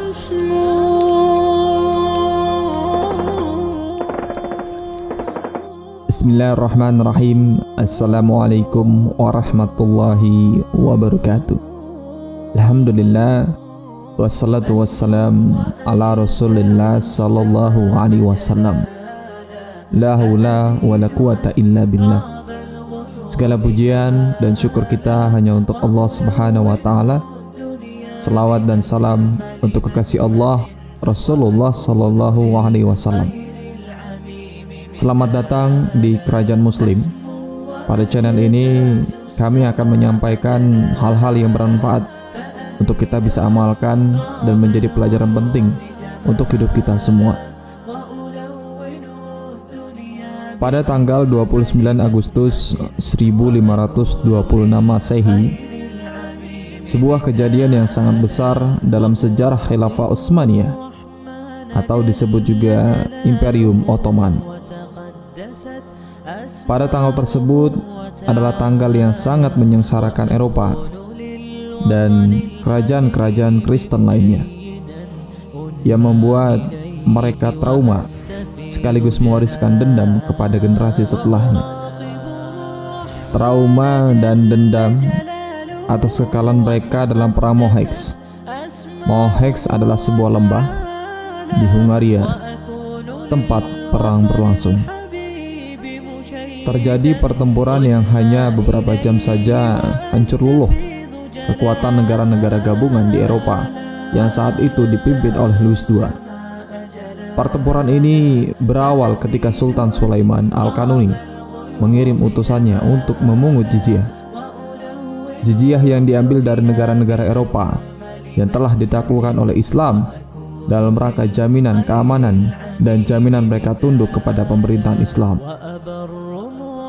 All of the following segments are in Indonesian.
Bismillahirrahmanirrahim. Assalamualaikum warahmatullahi wabarakatuh. Alhamdulillah, wassalatu wassalam ala rasulillah sallallahu alaihi wasallam. La haula wa la quwata illa billah. Segala pujian dan syukur kita hanya untuk Allah Subhanahu wa taala. Selawat dan salam untuk kekasih Allah Rasulullah sallallahu alaihi wasallam. Selamat datang di Kerajaan Muslim. Pada channel ini kami akan menyampaikan hal-hal yang bermanfaat untuk kita bisa amalkan dan menjadi pelajaran penting untuk hidup kita semua. Pada tanggal 29 Agustus 1526 Masehi, sebuah kejadian yang sangat besar dalam sejarah Khilafah Utsmaniyah atau disebut juga Imperium Ottoman. Pada tanggal tersebut adalah tanggal yang sangat menyengsarakan Eropa dan kerajaan-kerajaan Kristen lainnya, yang membuat mereka trauma sekaligus mewariskan dendam kepada generasi setelahnya. Trauma dan dendam atas kekalahan mereka dalam perang Mohex. Mohex adalah sebuah lembah di Hungaria tempat perang berlangsung. Terjadi pertempuran yang hanya beberapa jam saja hancur luluh kekuatan negara-negara gabungan di Eropa yang saat itu dipimpin oleh Louis II. Pertempuran ini berawal ketika Sultan Sulaiman Al-Kanuni mengirim utusannya untuk memungut jizyah. Jizyah yang diambil dari negara-negara Eropa yang telah ditaklukkan oleh Islam dalam rangka jaminan keamanan dan jaminan mereka tunduk kepada pemerintahan Islam.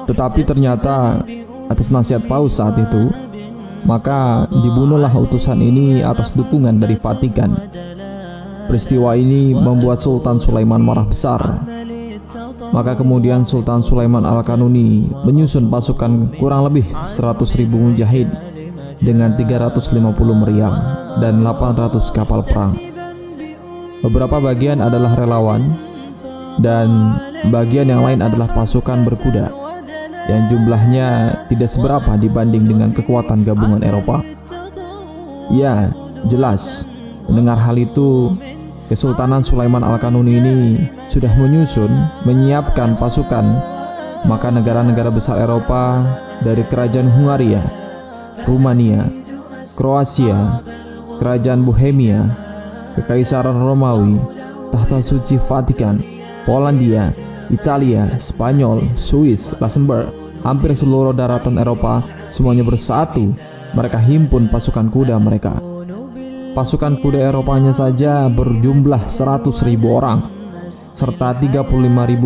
Tetapi ternyata atas nasihat Paus saat itu, maka dibunuhlah utusan ini atas dukungan dari Vatikan. Peristiwa ini membuat Sultan Sulaiman marah besar. Maka kemudian Sultan Sulaiman Al-Kanuni menyusun pasukan kurang lebih 100.000 mujahid dengan 350 meriam dan 800 kapal perang. Beberapa bagian adalah relawan dan bagian yang lain adalah pasukan berkuda yang jumlahnya tidak seberapa dibanding dengan kekuatan gabungan Eropa. Ya, jelas mendengar hal itu, Kesultanan Sulaiman Al-Kanuni ini sudah menyiapkan pasukan. Maka negara-negara besar Eropa dari Kerajaan Hungaria, Rumania, Kroasia, Kerajaan Bohemia, Kekaisaran Romawi, Tahta Suci Vatikan, Polandia, Italia, Spanyol, Swiss, Luxembourg, hampir seluruh daratan Eropa semuanya bersatu. Mereka himpun pasukan kuda mereka. Pasukan kuda Eropanya saja berjumlah 100.000 orang serta 35.000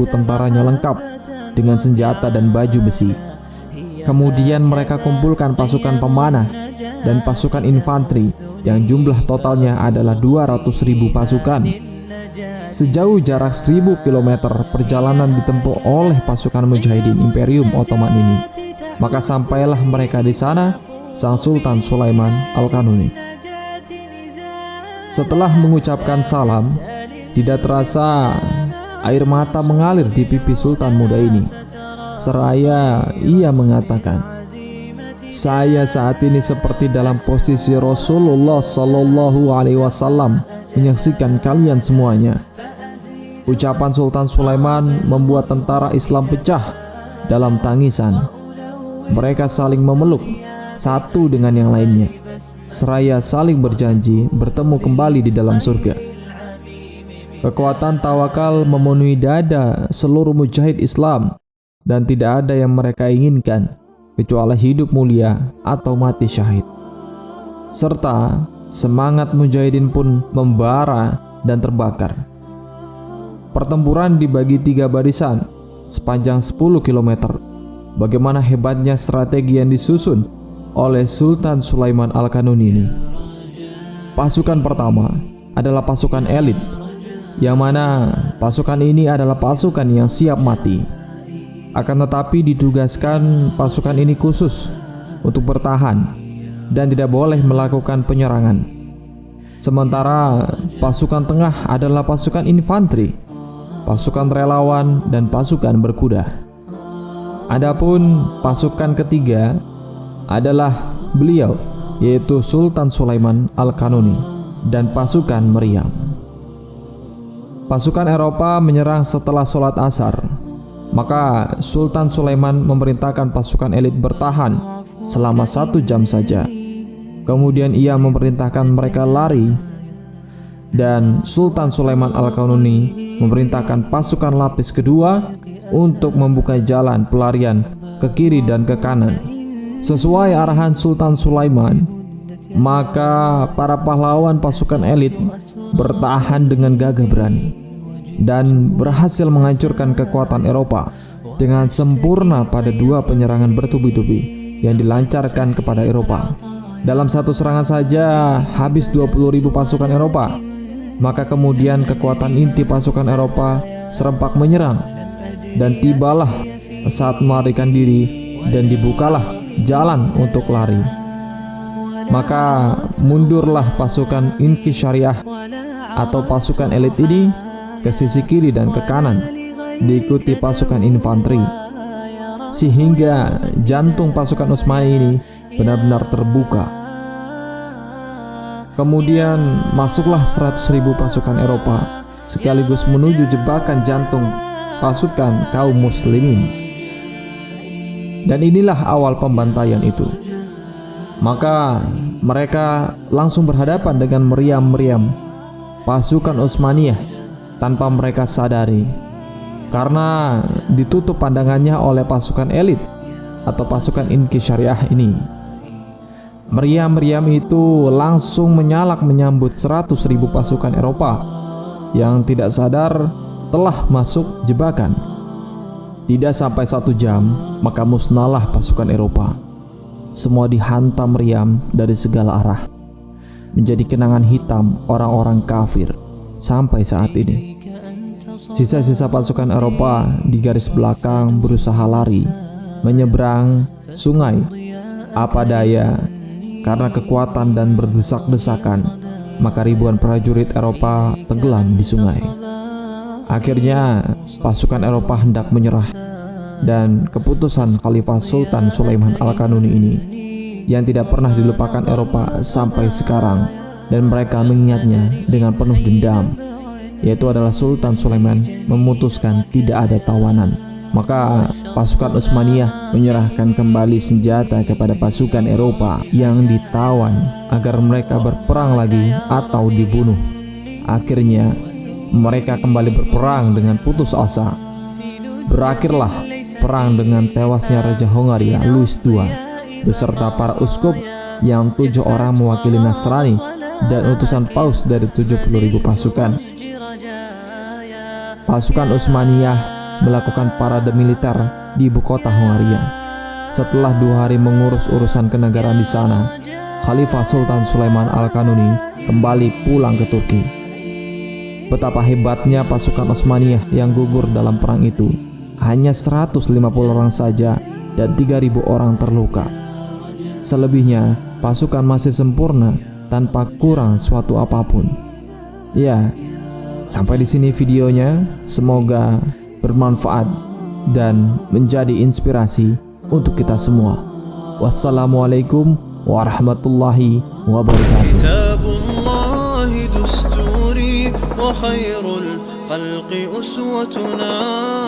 tentaranya lengkap dengan senjata dan baju besi. Kemudian mereka kumpulkan pasukan pemanah dan pasukan infanteri yang jumlah totalnya adalah 200.000 pasukan. Sejauh jarak 1000 km perjalanan ditempuh oleh pasukan mujahidin Imperium Ottoman ini. Maka sampailah mereka di sana sang Sultan Sulaiman Al-Kanuni. Setelah mengucapkan salam, tidak terasa air mata mengalir di pipi Sultan muda ini. Seraya ia mengatakan, "Saya saat ini seperti dalam posisi Rasulullah Sallallahu Alaihi Wasallam menyaksikan kalian semuanya." Ucapan Sultan Sulaiman membuat tentara Islam pecah dalam tangisan. Mereka saling memeluk satu dengan yang lainnya, seraya saling berjanji bertemu kembali di dalam surga. Kekuatan tawakal memenuhi dada seluruh mujahid Islam, dan tidak ada yang mereka inginkan kecuali hidup mulia atau mati syahid. Serta semangat mujahidin pun membara dan terbakar. Pertempuran dibagi 3 barisan sepanjang 10 km. Bagaimana hebatnya strategi yang disusun oleh Sultan Sulaiman Al-Kanuni ini. Pasukan pertama adalah pasukan elit, yang mana pasukan ini adalah pasukan yang siap mati. Akan tetapi ditugaskan pasukan ini khusus untuk bertahan dan tidak boleh melakukan penyerangan. Sementara pasukan tengah adalah pasukan infanteri, pasukan relawan, dan pasukan berkuda. Adapun pasukan ketiga adalah beliau, yaitu Sultan Sulaiman Al-Qanuni dan pasukan meriam. Pasukan Eropa menyerang setelah sholat asar. Maka Sultan Sulaiman memerintahkan pasukan elit bertahan selama 1 jam saja. Kemudian ia memerintahkan mereka lari, dan Sultan Sulaiman Al-Qanuni memerintahkan pasukan lapis kedua untuk membuka jalan pelarian ke kiri dan ke kanan. Sesuai arahan Sultan Sulaiman, maka para pahlawan pasukan elit bertahan dengan gagah berani dan berhasil menghancurkan kekuatan Eropa dengan sempurna pada 2 penyerangan bertubi-tubi yang dilancarkan kepada Eropa. Dalam satu serangan saja habis 20.000 pasukan Eropa. Maka kemudian kekuatan inti pasukan Eropa serempak menyerang, dan tibalah saat melarikan diri dan dibukalah jalan untuk lari. Maka mundurlah pasukan inki syariah atau pasukan elit ini ke sisi kiri dan ke kanan, diikuti pasukan infanteri, sehingga jantung pasukan Utsmani ini benar-benar terbuka. Kemudian masuklah 100.000 pasukan Eropa sekaligus menuju jebakan jantung pasukan kaum muslimin. Dan inilah awal pembantaian itu. Maka mereka langsung berhadapan dengan meriam-meriam pasukan Utsmaniyah tanpa mereka sadari, karena ditutup pandangannya oleh pasukan elit atau pasukan inki syariah ini. Meriam-meriam itu langsung menyalak menyambut 100.000 pasukan Eropa yang tidak sadar telah masuk jebakan. Tidak sampai 1 jam, maka musnahlah pasukan Eropa. Semua dihantam meriam dari segala arah, menjadi kenangan hitam orang-orang kafir sampai saat ini. Sisa-sisa pasukan Eropa di garis belakang berusaha lari, menyeberang sungai. Apa daya, karena kekuatan dan berdesak-desakan, maka ribuan prajurit Eropa tenggelam di sungai. Akhirnya pasukan Eropa hendak menyerah, dan keputusan Khalifah Sultan Sulaiman Al-Qanuni ini yang tidak pernah dilupakan Eropa sampai sekarang, dan mereka mengingatnya dengan penuh dendam, yaitu adalah Sultan Sulaiman memutuskan tidak ada tawanan. Maka pasukan Utsmaniyah menyerahkan kembali senjata kepada pasukan Eropa yang ditawan agar mereka berperang lagi atau dibunuh. Akhirnya mereka kembali berperang dengan putus asa. Berakhirlah perang dengan tewasnya Raja Hongaria Louis II beserta para uskup yang 7 orang mewakili Nasrani dan utusan paus dari 70.000 pasukan. Pasukan Utsmaniyah melakukan parade militer di ibu kota Hongaria. Setelah 2 hari mengurus urusan kenegaraan di sana, Khalifah Sultan Sulaiman Al-Qanuni kembali pulang ke Turki. Betapa hebatnya pasukan Utsmaniyah yang gugur dalam perang itu. Hanya 150 orang saja dan 3.000 orang terluka. Selebihnya pasukan masih sempurna tanpa kurang suatu apapun. Ya, sampai di sini videonya. Semoga bermanfaat dan menjadi inspirasi untuk kita semua. Wassalamualaikum warahmatullahi wabarakatuh. Kitabullahi dusturi wa khairul khalqi uswatuna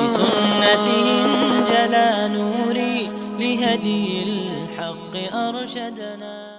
bisunnatihim jala nuri lihadiyil haqqi arshadana.